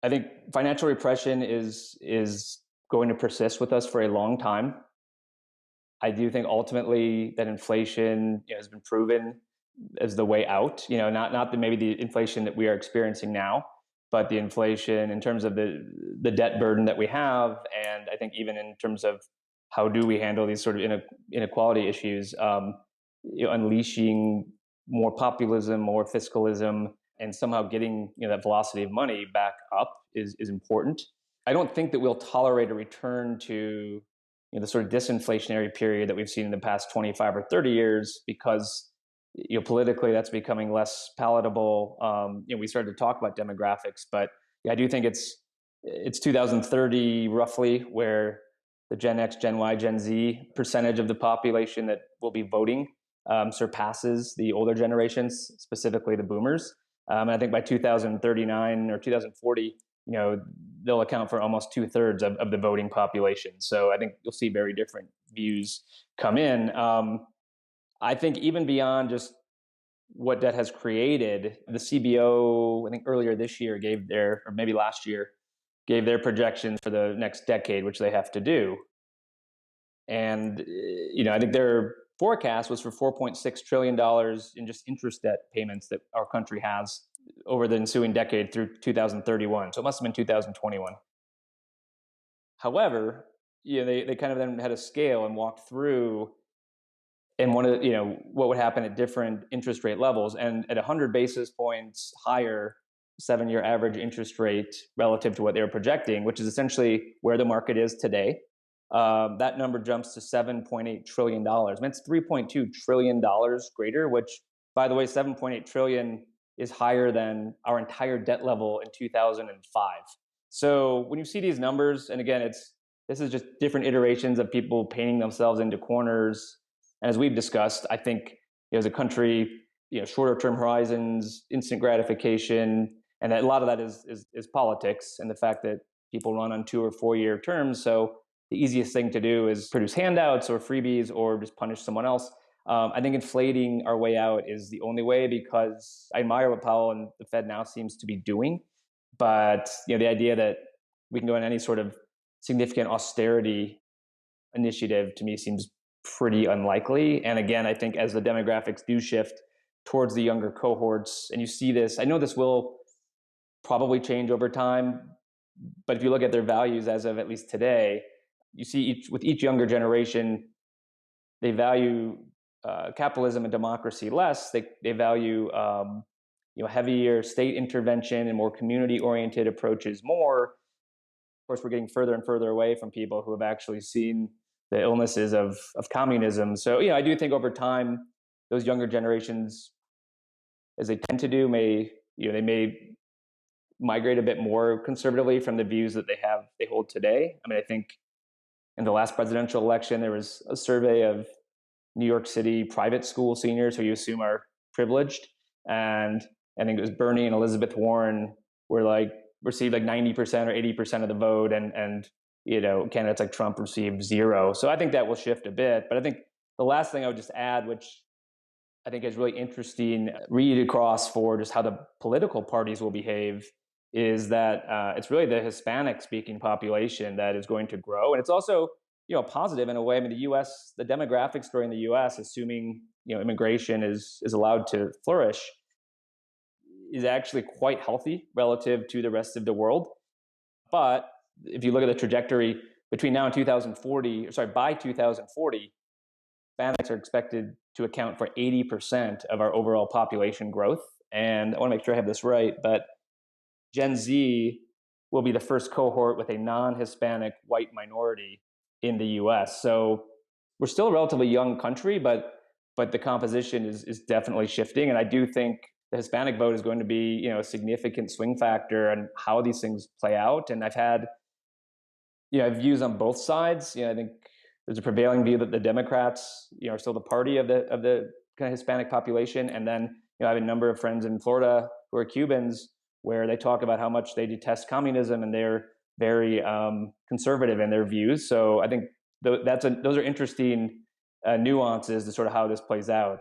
I think financial repression is going to persist with us for a long time. I do think ultimately that inflation has been proven as the way out. Not maybe the inflation that we are experiencing now, but the inflation in terms of the debt burden that we have, and I think even in terms of how do we handle these sort of inequality issues, unleashing more populism, more fiscalism, and somehow getting that velocity of money back up is important. I don't think that we'll tolerate a return to the sort of disinflationary period that we've seen in the past 25 or 30 years because politically that's becoming less palatable. We started to talk about demographics, but I do think it's 2030 roughly where the Gen X, Gen Y, Gen Z percentage of the population that will be voting surpasses the older generations, specifically the boomers. And I think by 2039 or 2040, they'll account for almost 2/3 of the voting population. So I think you'll see very different views come in. I think even beyond just what debt has created, the CBO, I think earlier this year or maybe last year, gave their projections for the next decade, which they have to do. And, I think their forecast was for $4.6 trillion in just interest debt payments that our country has over the ensuing decade through 2031. So it must have been 2021. However, they kind of then had a scale and walked through and what would happen at different interest rate levels. And at 100 basis points higher 7-year average interest rate relative to what they were projecting, which is essentially where the market is today, that number jumps to $7.8 trillion. I mean, it's $3.2 trillion greater, which, by the way, $7.8 trillion is higher than our entire debt level in 2005. So when you see these numbers, and again, this is just different iterations of people painting themselves into corners. And as we've discussed, I think as a country, shorter term horizons, instant gratification, and a lot of that is politics and the fact that people run on 2 or 4 year terms. So the easiest thing to do is produce handouts or freebies or just punish someone else. I think inflating our way out is the only way, because I admire what Powell and the Fed now seems to be doing. But the idea that we can go on any sort of significant austerity initiative to me seems pretty unlikely. And again, I think as the demographics do shift towards the younger cohorts, and you see this, I know this will probably change over time, but if you look at their values as of at least today, you see with each younger generation, they value capitalism and democracy less. They value heavier state intervention and more community-oriented approaches more. Of course, we're getting further and further away from people who have actually seen the illnesses of communism. So I do think over time, those younger generations, as they tend to do, they may migrate a bit more conservatively from the views that they hold today. I mean, I think in the last presidential election, there was a survey of New York City private school seniors who you assume are privileged. And I think it was Bernie and Elizabeth Warren received 90% or 80% of the vote, and candidates like Trump received 0. So I think that will shift a bit. But I think the last thing I would just add, which I think is really interesting read across for just how the political parties will behave, is that it's really the Hispanic speaking population that is going to grow. And it's also positive in a way. I mean, the demographics during the US, assuming immigration is allowed to flourish, is actually quite healthy relative to the rest of the world. But if you look at the trajectory between now and by 2040, Hispanics are expected to account for 80% of our overall population growth. And I want to make sure I have this right, but Gen Z will be the first cohort with a non-Hispanic white minority in the US. So we're still a relatively young country, but the composition is definitely shifting. And I do think the Hispanic vote is going to be a significant swing factor on how these things play out. And I've had views on both sides. I think there's a prevailing view that the Democrats are still the party of the kind of Hispanic population. And then I have a number of friends in Florida who are Cubans, where they talk about how much they detest communism and they're very conservative in their views. So I think those are interesting nuances to sort of how this plays out.